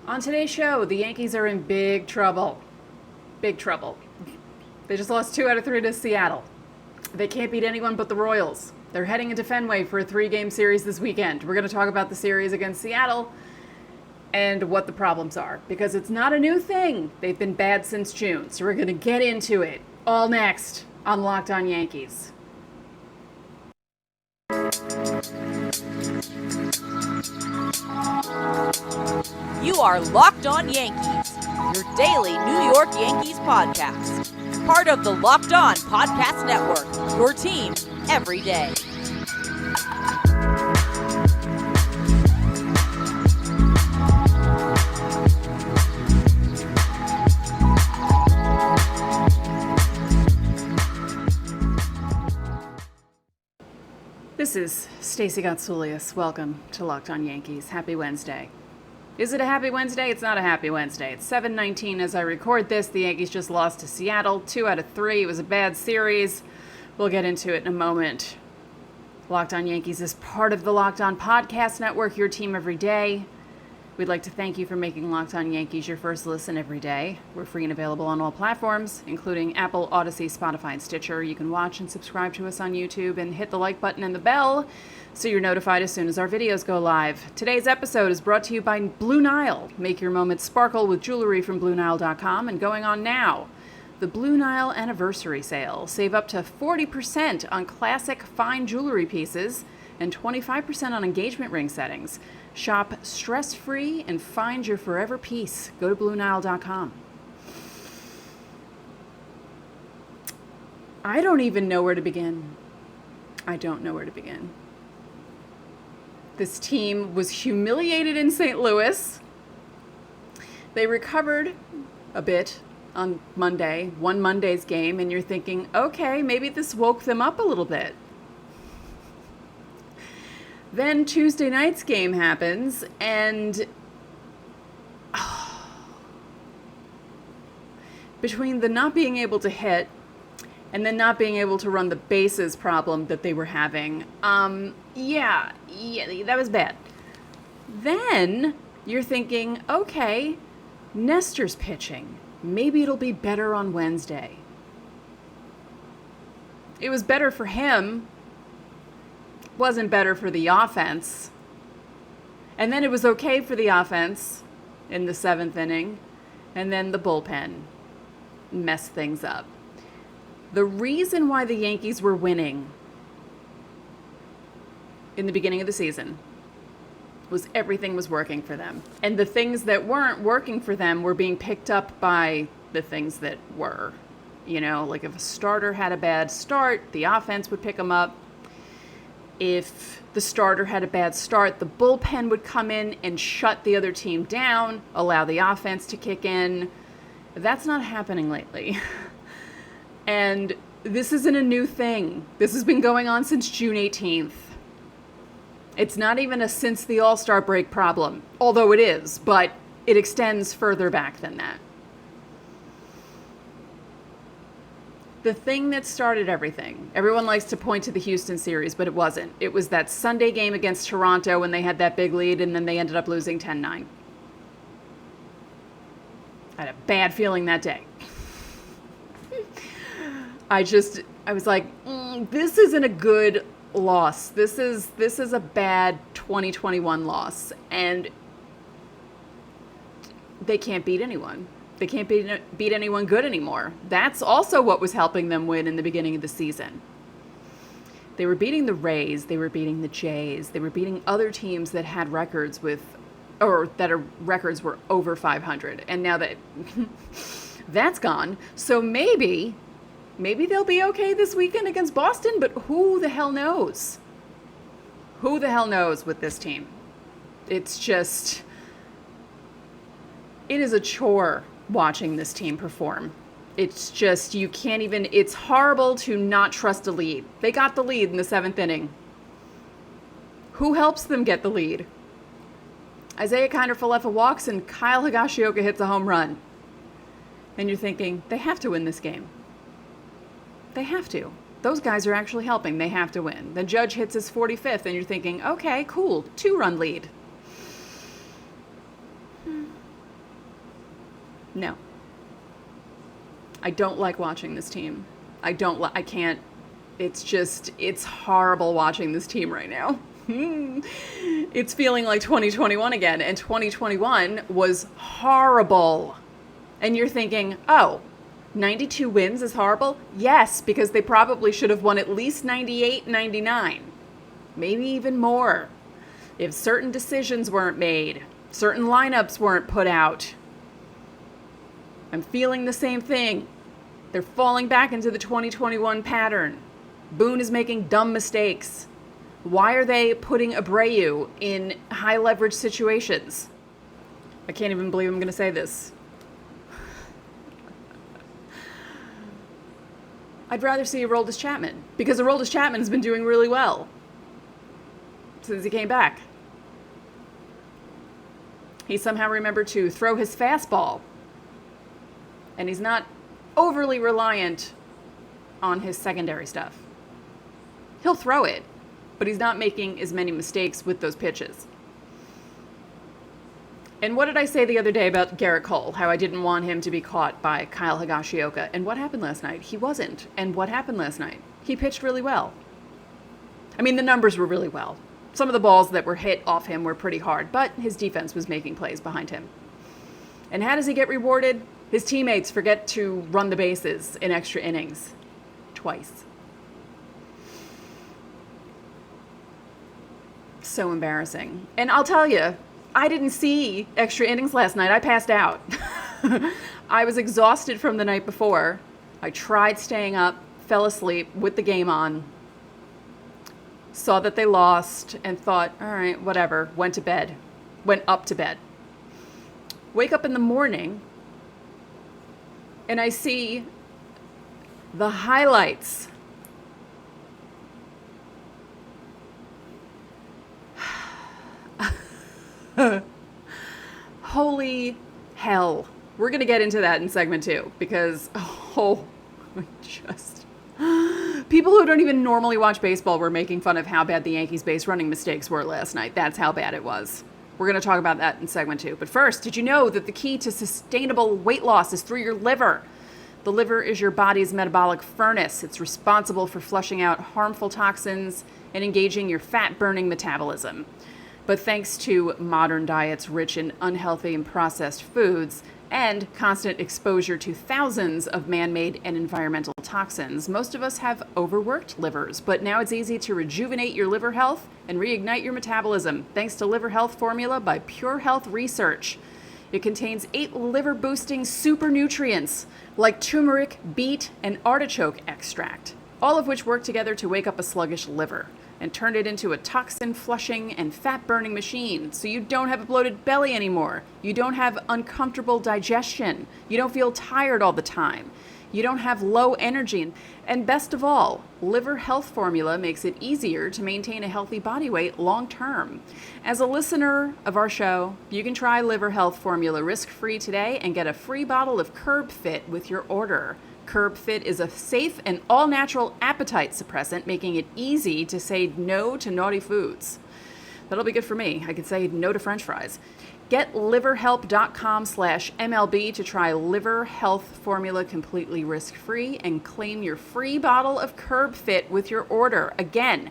On today's show, the Yankees are in big trouble. Big trouble. They just lost 2 out of 3 to Seattle. They can't beat anyone but the Royals. They're heading into Fenway for a 3-game series this weekend. We're going to talk about the series against Seattle and what the problems are, because it's not a new thing. They've been bad since June, so we're going to get into it all next on Locked On Yankees. You are Locked On Yankees, your daily New York Yankees podcast. Part of the Locked On Podcast Network, your team every day. This is Stacey Gotsoulias. Welcome to Locked On Yankees. Happy Wednesday. Is it a happy Wednesday? It's not a happy Wednesday. It's 7:19 as I record this. The Yankees just lost to Seattle, 2 out of 3. It was a bad series. We'll get into it in a moment. Locked On Yankees is part of the Locked On Podcast Network, your team every day. We'd like to thank you for making Locked On Yankees your first listen every day. We're free and available on all platforms, including Apple, Odyssey, Spotify, and Stitcher. You can watch and subscribe to us on YouTube and hit the like button and the bell so you're notified as soon as our videos go live. Today's episode is brought to you by Blue Nile. Make your moments sparkle with jewelry from BlueNile.com, and going on now, the Blue Nile Anniversary Sale. Save up to 40% on classic fine jewelry pieces and 25% on engagement ring settings. Shop stress-free and find your forever piece. Go to BlueNile.com. I don't even know where to begin. I don't know where to begin. This team was humiliated in St. Louis. They recovered a bit on Monday, won Monday's game, and you're thinking, okay, maybe this woke them up a little bit. Then Tuesday night's game happens, and between the not being able to hit and then not being able to run the bases problem that they were having, yeah, that was bad. Then you're thinking, okay, Nestor's pitching. Maybe it'll be better on Wednesday. It was better for him. Wasn't better for the offense. And then it was okay for the offense in the 7th inning. And then the bullpen messed things up. The reason why the Yankees were winning in the beginning of the season was everything was working for them. And the things that weren't working for them were being picked up by the things that were. You know, like if a starter had a bad start, the offense would pick them up. If the starter had a bad start, the bullpen would come in and shut the other team down, allow the offense to kick in. That's not happening lately. And this isn't a new thing. This has been going on since June 18th. It's not even a since the All-Star break problem, although it is, but it extends further back than that. The thing that started everything, everyone likes to point to the Houston series, but it wasn't. It was that Sunday game against Toronto when they had that big lead and then they ended up losing 10-9. I had a bad feeling that day. I was like, this isn't a good loss. This is a bad 2021 loss, and they can't beat anyone. They can't beat anyone good anymore. That's also what was helping them win in the beginning of the season. They were beating the Rays. They were beating the Jays. They were beating other teams that had records records were over 500. And now that that's gone, so maybe they'll be okay this weekend against Boston, but who the hell knows? Who the hell knows with this team? It's just, it is a chore watching this team perform. It's just, you can't even, it's horrible to not trust a lead. They got the lead in the 7th inning. Who helps them get the lead? Isaiah Kiner-Falefa walks and Kyle Higashioka hits a home run. And you're thinking, they have to win this game. They have to. Those guys are actually helping. They have to win. The Judge hits his 45th, and you're thinking, okay, cool, 2-run lead. No. I don't like watching this team. I can't. It's horrible watching this team right now. It's feeling like 2021 again, and 2021 was horrible. And you're thinking, oh, 92 wins is horrible? Yes, because they probably should have won at least 98, 99. Maybe even more. If certain decisions weren't made, certain lineups weren't put out. I'm feeling the same thing. They're falling back into the 2021 pattern. Boone is making dumb mistakes. Why are they putting Abreu in high leverage situations? I can't even believe I'm going to say this. I'd rather see Aroldis Chapman, because Aroldis Chapman's been doing really well since he came back. He somehow remembered to throw his fastball, and he's not overly reliant on his secondary stuff. He'll throw it, but he's not making as many mistakes with those pitches. And what did I say the other day about Garrett Cole? How I didn't want him to be caught by Kyle Higashioka. And what happened last night? He wasn't. And what happened last night? He pitched really well. I mean, the numbers were really well. Some of the balls that were hit off him were pretty hard, but his defense was making plays behind him. And how does he get rewarded? His teammates forget to run the bases in extra innings. Twice. So embarrassing. And I'll tell you, I didn't see extra innings last night. I passed out. I was exhausted from the night before. I tried staying up, fell asleep with the game on, saw that they lost, and thought, all right, whatever, went up to bed. Wake up in the morning, and I see the highlights. Holy hell. We're going to get into that in segment 2 because, people who don't even normally watch baseball were making fun of how bad the Yankees base running mistakes were last night. That's how bad it was. We're going to talk about that in segment 2. But first, did you know that the key to sustainable weight loss is through your liver? The liver is your body's metabolic furnace. It's responsible for flushing out harmful toxins and engaging your fat-burning metabolism. But thanks to modern diets rich in unhealthy and processed foods and constant exposure to thousands of man-made and environmental toxins, most of us have overworked livers. But now it's easy to rejuvenate your liver health and reignite your metabolism thanks to Liver Health Formula by Pure Health Research. It contains 8 liver-boosting super nutrients like turmeric, beet, and artichoke extract, all of which work together to wake up a sluggish liver and turn it into a toxin-flushing and fat-burning machine so you don't have a bloated belly anymore. You don't have uncomfortable digestion. You don't feel tired all the time. You don't have low energy. And best of all, Liver Health Formula makes it easier to maintain a healthy body weight long-term. As a listener of our show, you can try Liver Health Formula risk-free today and get a free bottle of Curb Fit with your order. Curb Fit is a safe and all-natural appetite suppressant, making it easy to say no to naughty foods. That'll be good for me. I could say no to French fries. Get liverhelp.com/MLB to try Liver Health Formula completely risk-free and claim your free bottle of Curb Fit with your order. Again,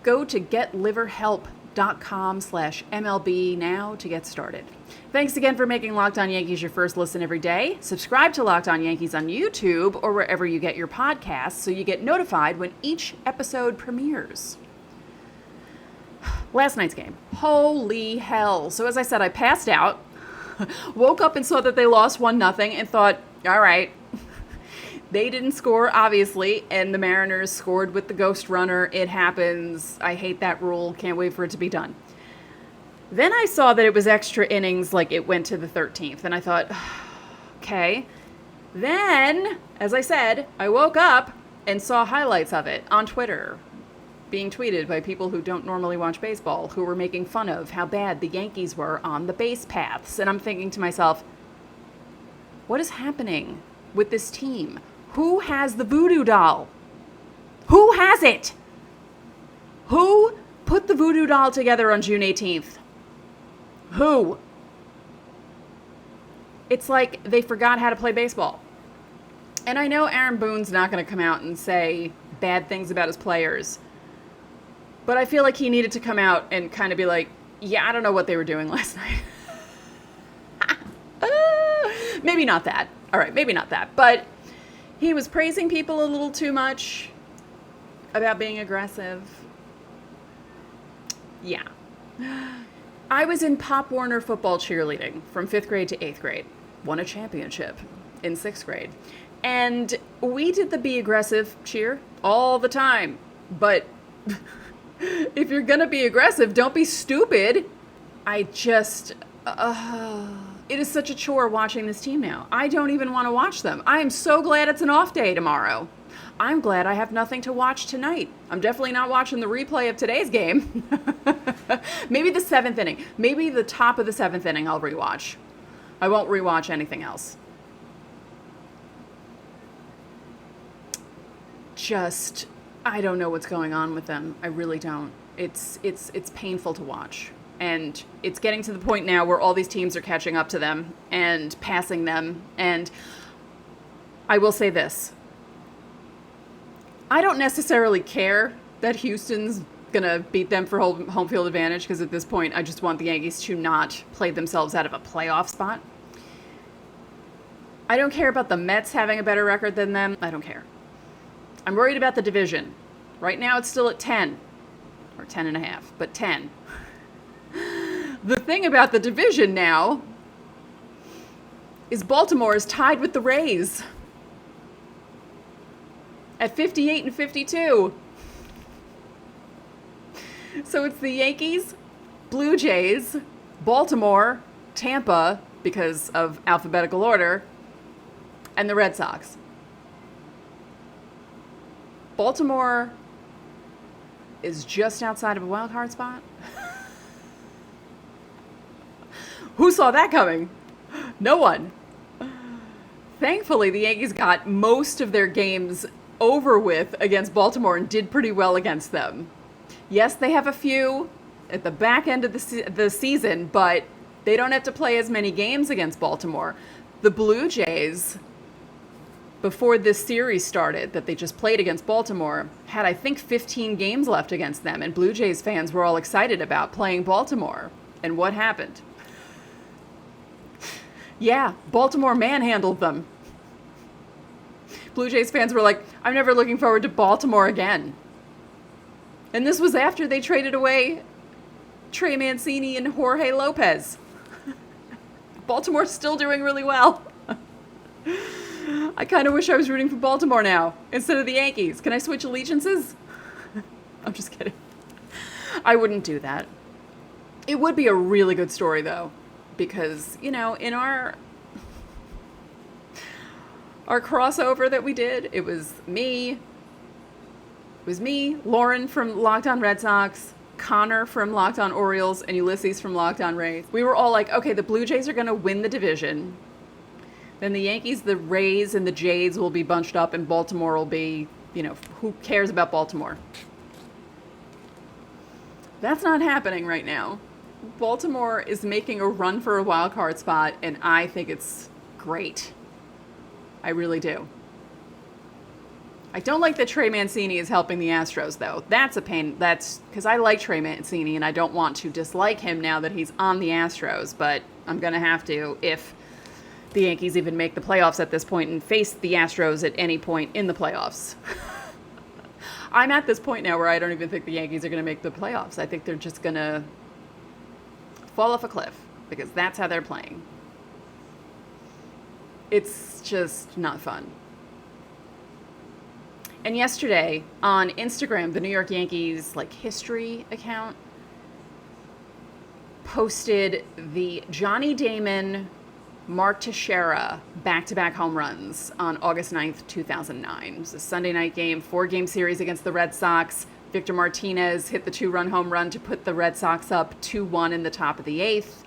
go to getliverhelp.com/MLB now to get started. Thanks again for making Locked On Yankees your first listen every day. Subscribe to Locked On Yankees on YouTube or wherever you get your podcasts so you get notified when each episode premieres. Last night's game. Holy hell. So as I said, I passed out, woke up and saw that they lost 1-0 and thought, all right, they didn't score, obviously, and the Mariners scored with the ghost runner. It happens. I hate that rule. Can't wait for it to be done. Then I saw that it was extra innings, like it went to the 13th, and I thought, okay. Then, as I said, I woke up and saw highlights of it on Twitter, being tweeted by people who don't normally watch baseball, who were making fun of how bad the Yankees were on the base paths. And I'm thinking to myself, what is happening with this team? Who has the voodoo doll? Who has it? Who put the voodoo doll together on June 18th? Who? It's like they forgot how to play baseball. And I know Aaron Boone's not going to come out and say bad things about his players. But I feel like he needed to come out and kind of be like, yeah, I don't know what they were doing last night. Maybe not that. All right, maybe not that. But he was praising people a little too much about being aggressive. Yeah. I was in Pop Warner football cheerleading from 5th grade to 8th grade. Won a championship in 6th grade. And we did the be aggressive cheer all the time. But if you're going to be aggressive, don't be stupid. I just... it is such a chore watching this team now. I don't even want to watch them. I am so glad it's an off day tomorrow. I'm glad I have nothing to watch tonight. I'm definitely not watching the replay of today's game. Maybe the 7th inning. Maybe the top of the 7th inning I'll rewatch. I won't rewatch anything else. Just, I don't know what's going on with them. I really don't. It's painful to watch. And it's getting to the point now where all these teams are catching up to them and passing them. And I will say this. I don't necessarily care that Houston's going to beat them for home field advantage, because at this point I just want the Yankees to not play themselves out of a playoff spot. I don't care about the Mets having a better record than them. I don't care. I'm worried about the division. Right now it's still at 10. Or 10 and a half, but 10. The thing about the division now is Baltimore is tied with the Rays at 58 and 52. So it's the Yankees, Blue Jays, Baltimore, Tampa, because of alphabetical order, and the Red Sox. Baltimore is just outside of a wild card spot. Who saw that coming? No one. Thankfully, the Yankees got most of their games over with against Baltimore and did pretty well against them. Yes, they have a few at the back end of the season, but they don't have to play as many games against Baltimore. The Blue Jays, before this series started that they just played against Baltimore, had, I think, 15 games left against them, and Blue Jays fans were all excited about playing Baltimore. And what happened? Yeah, Baltimore manhandled them. Blue Jays fans were like, I'm never looking forward to Baltimore again. And this was after they traded away Trey Mancini and Jorge Lopez. Baltimore's still doing really well. I kind of wish I was rooting for Baltimore now instead of the Yankees. Can I switch allegiances? I'm just kidding. I wouldn't do that. It would be a really good story, though, because, you know, in our crossover that we did, it was me, Lauren from Locked On Red Sox, Connor from Locked On Orioles, and Ulysses from Locked On Rays. We were all like, okay, the Blue Jays are going to win the division. Then the Yankees, the Rays, and the Jays will be bunched up, and Baltimore will be, you know, who cares about Baltimore? That's not happening right now. Baltimore is making a run for a wild card spot, and I think it's great. I really do. I don't like that Trey Mancini is helping the Astros, though. That's a pain. That's because I like Trey Mancini, and I don't want to dislike him now that he's on the Astros, but I'm going to have to if the Yankees even make the playoffs at this point and face the Astros at any point in the playoffs. I'm at this point now where I don't even think the Yankees are going to make the playoffs. I think they're just going to fall off a cliff because that's how they're playing. It's just not fun. And yesterday on Instagram, the New York Yankees history account posted the Johnny Damon, Mark Teixeira back-to-back home runs on August 9th, 2009. It was a Sunday night game, 4-game series against the Red Sox. Victor Martinez hit the 2-run home run to put the Red Sox up 2-1 in the top of the 8th.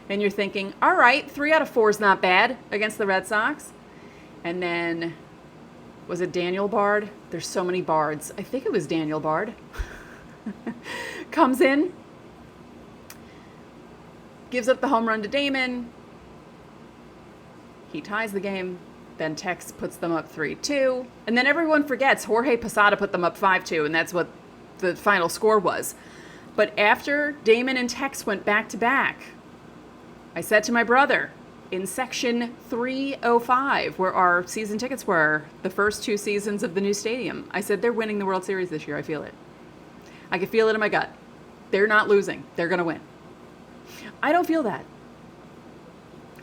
And you're thinking, all right, 3 out of 4 is not bad against the Red Sox. And then, was it Daniel Bard? There's so many Bards. I think it was Daniel Bard. Comes in, gives up the home run to Damon, He ties the game. Then Tex puts them up 3-2. And then everyone forgets Jorge Posada put them up 5-2, and that's what the final score was. But after Damon and Tex went back-to-back, I said to my brother, in section 305, where our season tickets were, the first 2 seasons of the new stadium, I said, they're winning the World Series this year. I feel it. I can feel it in my gut. They're not losing. They're going to win. I don't feel that.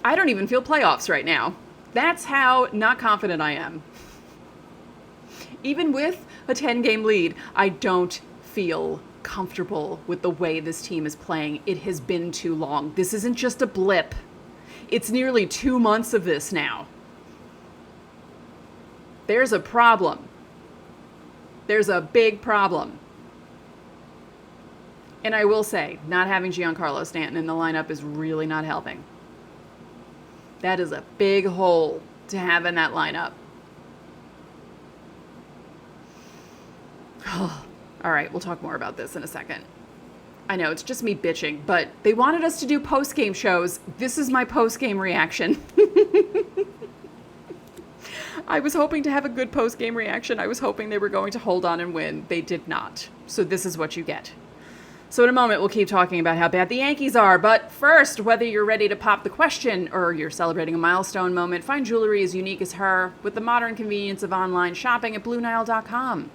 I don't even feel playoffs right now. That's how not confident I am. Even with a 10-game lead, I don't feel comfortable with the way this team is playing. It has been too long. This isn't just a blip. It's nearly 2 months of this now. There's a problem. There's a big problem. And I will say, not having Giancarlo Stanton in the lineup is really not helping. That is a big hole to have in that lineup. All right, we'll talk more about this in a second. I know, it's just me bitching, but they wanted us to do post-game shows. This is my post-game reaction. I was hoping to have a good post-game reaction. I was hoping they were going to hold on and win. They did not. So this is what you get. So in a moment, we'll keep talking about how bad the Yankees are. But first, whether you're ready to pop the question or you're celebrating a milestone moment, find jewelry as unique as her with the modern convenience of online shopping at BlueNile.com.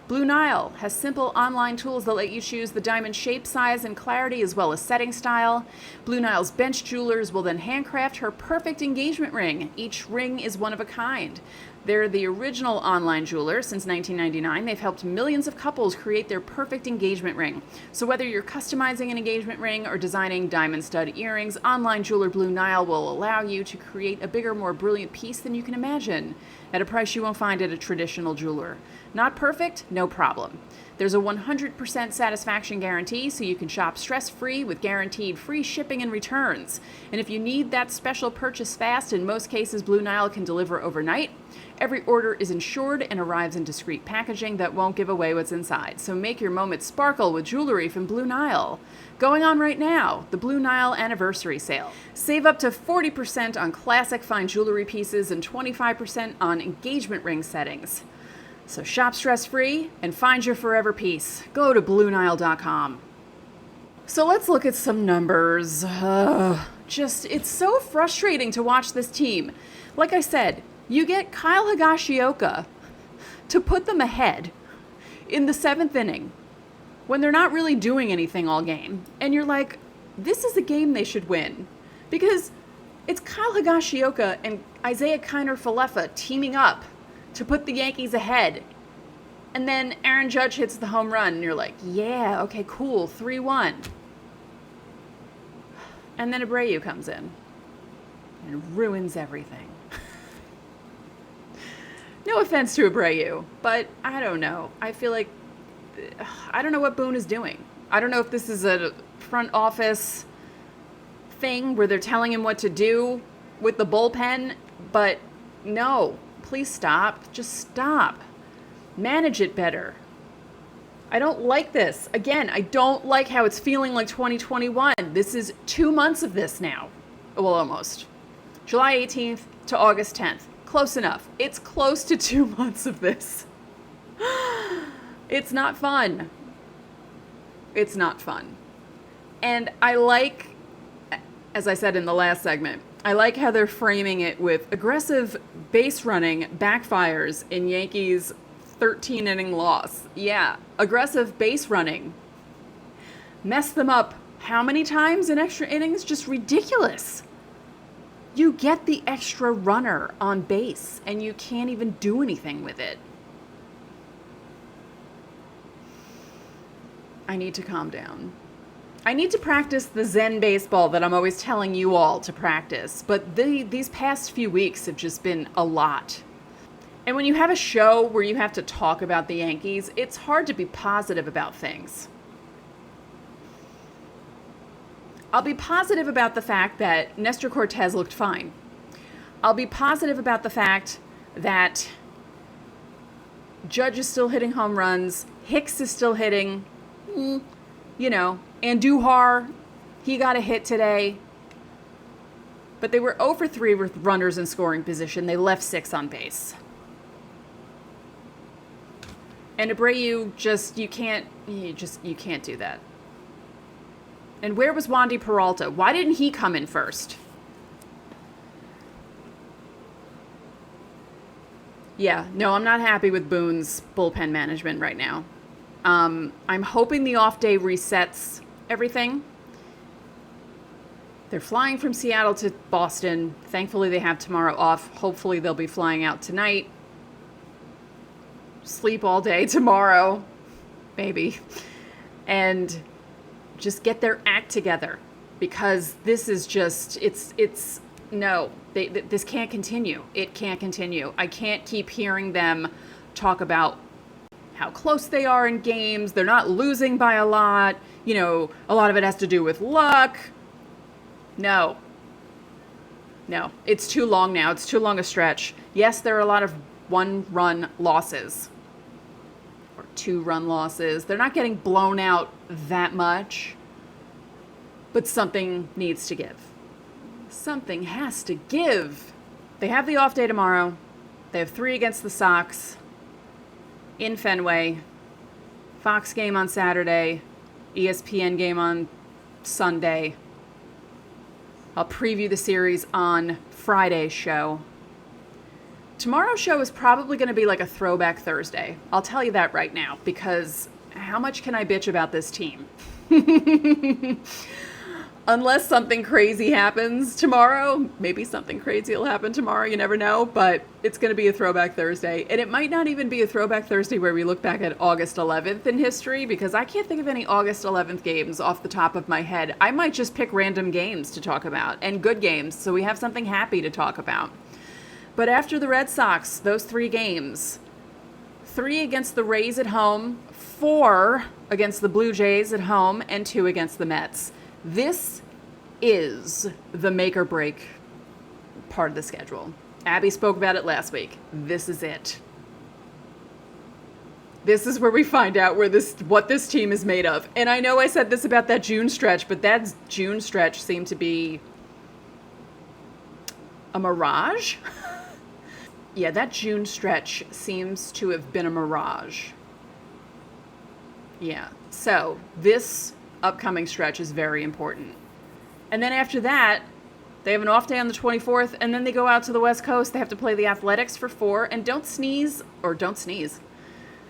Blue Nile has simple online tools that let you choose the diamond shape, size, and clarity, as well as setting style. Blue Nile's bench jewelers will then handcraft her perfect engagement ring. Each ring is one of a kind. They're the original online jeweler since 1999. They've helped millions of couples create their perfect engagement ring. So whether you're customizing an engagement ring or designing diamond stud earrings, online jeweler Blue Nile will allow you to create a bigger, more brilliant piece than you can imagine at a price you won't find at a traditional jeweler. Not perfect? No problem. There's a 100% satisfaction guarantee, so you can shop stress-free with guaranteed free shipping and returns. And if you need that special purchase fast, in most cases, Blue Nile can deliver overnight. Every order is insured and arrives in discreet packaging that won't give away what's inside. So make your moment sparkle with jewelry from Blue Nile. Going on right now, the Blue Nile Anniversary Sale. Save up to 40% on classic fine jewelry pieces and 25% on engagement ring settings. So shop stress-free and find your forever piece. Go to BlueNile.com. So let's look at some numbers. It's so frustrating to watch this team. Like I said, you get Kyle Higashioka to put them ahead in the 7th inning when they're not really doing anything all game. And you're like, this is a game they should win. Because it's Kyle Higashioka and Isaiah Kiner-Falefa teaming up to put the Yankees ahead. And then Aaron Judge hits the home run, and you're like, yeah, okay, cool, 3-1. And then Abreu comes in and ruins everything. No offense to Abreu, but I don't know. I feel like, I don't know what Boone is doing. I don't know if this is a front office thing where they're telling him what to do with the bullpen, but no. Please stop. Just stop. Manage it better. I don't like this. Again, I don't like how it's feeling like 2021. This is 2 months of this now. Well, almost. July 18th to August 10th. Close enough. It's close to 2 months of this. It's not fun. It's not fun. And I like, as I said in the last segment, I like how they're framing it with aggressive base running backfires in Yankees' 13-inning loss. Yeah, aggressive base running. Mess them up how many times in extra innings? Just ridiculous. You get the extra runner on base, and you can't even do anything with it. I need to calm down. I need to practice the Zen baseball that I'm always telling you all to practice, but these past few weeks have just been a lot. And when you have a show where you have to talk about the Yankees, it's hard to be positive about things. I'll be positive about the fact that Nestor Cortez looked fine. I'll be positive about the fact that Judge is still hitting home runs, Hicks is still hitting, Andujar, he got a hit today. But they were 0 for 3 with runners in scoring position. They left 6 on base. And Abreu you can't do that. And where was Wandy Peralta? Why didn't he come in first? Yeah, no, I'm not happy with Boone's bullpen management right now. I'm hoping the off day resets everything. They're flying from Seattle to Boston. Thankfully, they have tomorrow off. Hopefully, they'll be flying out tonight. Sleep all day tomorrow, maybe. And just get their act together, because this is just, this can't continue. It can't continue. I can't keep hearing them talk about how close they are in games. They're not losing by a lot. A lot of it has to do with luck. No, it's too long now. It's too long a stretch. Yes, there are a lot of 1-run losses or 2-run losses. They're not getting blown out that much, but something needs to give. Something has to give. They have the off day tomorrow. They have 3 against the Sox in Fenway. Fox game on Saturday. ESPN game on Sunday. I'll preview the series on Friday's show. Tomorrow's show is probably going to be like a throwback Thursday. I'll tell you that right now, because how much can I bitch about this team? Unless something crazy happens tomorrow. Maybe something crazy will happen tomorrow. You never know. But it's going to be a throwback Thursday. And it might not even be a throwback Thursday where we look back at August 11th in history, because I can't think of any August 11th games off the top of my head. I might just pick random games to talk about, and good games, so we have something happy to talk about. But after the Red Sox, those 3 games, 3 against the Rays at home, 4 against the Blue Jays at home, and 2 against the Mets. This is the make or break part of the schedule. Abby spoke about it last week. This is it. This is where we find out what this team is made of. And I know I said this about that June stretch, but that June stretch seemed to be a mirage. Yeah, that June stretch seems to have been a mirage. Yeah, so this upcoming stretch is very important. And then after that, they have an off day on the 24th, and then they go out to the West Coast. They have to play the Athletics for 4, and don't sneeze.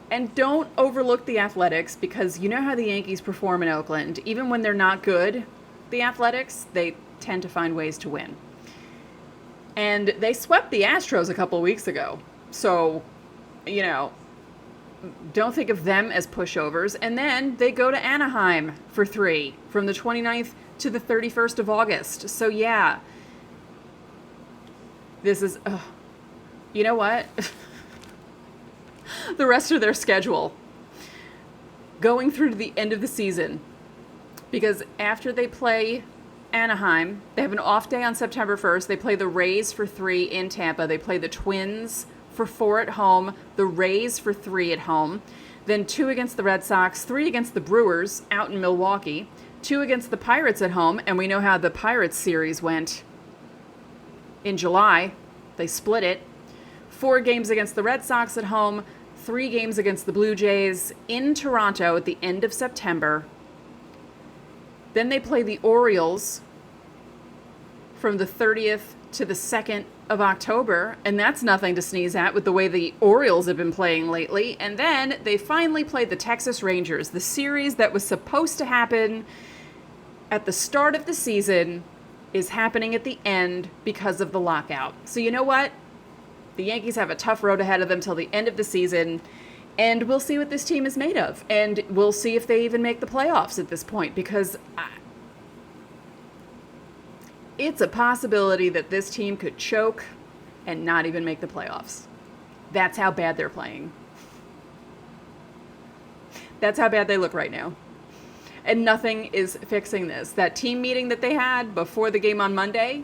And don't overlook the Athletics, because you know how the Yankees perform in Oakland. Even when they're not good, the Athletics, they tend to find ways to win. And they swept the Astros a couple weeks ago. So, don't think of them as pushovers. And then they go to Anaheim for 3 from the 29th to the 31st of August. So yeah, this is, you know what? The rest of their schedule going through to the end of the season, because after they play Anaheim, they have an off day on September 1st. They play the Rays for 3 in Tampa. They play the Twins for 4 at home, the Rays for 3 at home, then 2 against the Red Sox, 3 against the Brewers out in Milwaukee, 2 against the Pirates at home, and we know how the Pirates series went in July. They split it. 4 games against the Red Sox at home, 3 games against the Blue Jays in Toronto at the end of September. Then they play the Orioles from the 30th to the 2nd of October, and that's nothing to sneeze at with the way the Orioles have been playing lately. And then they finally played the Texas Rangers, the series that was supposed to happen at the start of the season is happening at the end because of the lockout. So you know what? The Yankees have a tough road ahead of them till the end of the season, and we'll see what this team is made of. And we'll see if they even make the playoffs at this point, because it's a possibility that this team could choke and not even make the playoffs. That's how bad they're playing. That's how bad they look right now. And nothing is fixing this. That team meeting that they had before the game on Monday,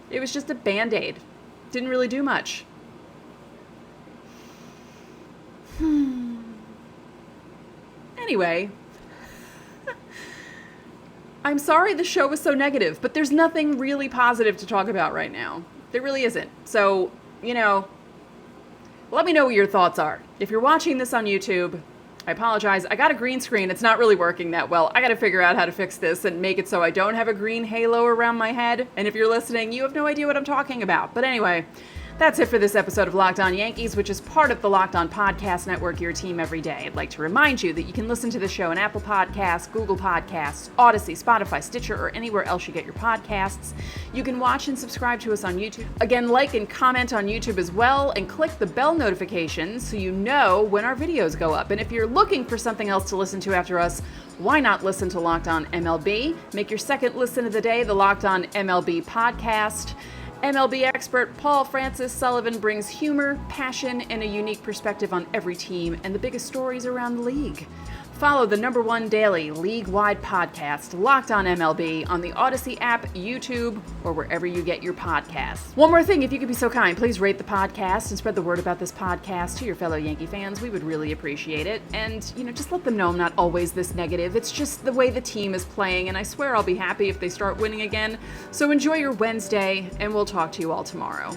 it was just a Band-Aid. Didn't really do much. Anyway, I'm sorry the show was so negative, but there's nothing really positive to talk about right now. There really isn't. So, let me know what your thoughts are. If you're watching this on YouTube, I apologize. I got a green screen. It's not really working that well. I got to figure out how to fix this and make it so I don't have a green halo around my head. And if you're listening, you have no idea what I'm talking about. But anyway, that's it for this episode of Locked On Yankees, which is part of the Locked On Podcast Network, your team every day. I'd like to remind you that you can listen to the show on Apple Podcasts, Google Podcasts, Odyssey, Spotify, Stitcher, or anywhere else you get your podcasts. You can watch and subscribe to us on YouTube. Again, like and comment on YouTube as well, and click the bell notifications so you know when our videos go up. And if you're looking for something else to listen to after us, why not listen to Locked On MLB? Make your second listen of the day the Locked On MLB Podcast. MLB expert Paul Francis Sullivan brings humor, passion, and a unique perspective on every team and the biggest stories around the league. Follow the #1 daily league-wide podcast, Locked On MLB, on the Odyssey app, YouTube, or wherever you get your podcasts. One more thing, if you could be so kind, please rate the podcast and spread the word about this podcast to your fellow Yankee fans. We would really appreciate it. And, just let them know I'm not always this negative. It's just the way the team is playing, and I swear I'll be happy if they start winning again. So enjoy your Wednesday, and we'll talk to you all tomorrow.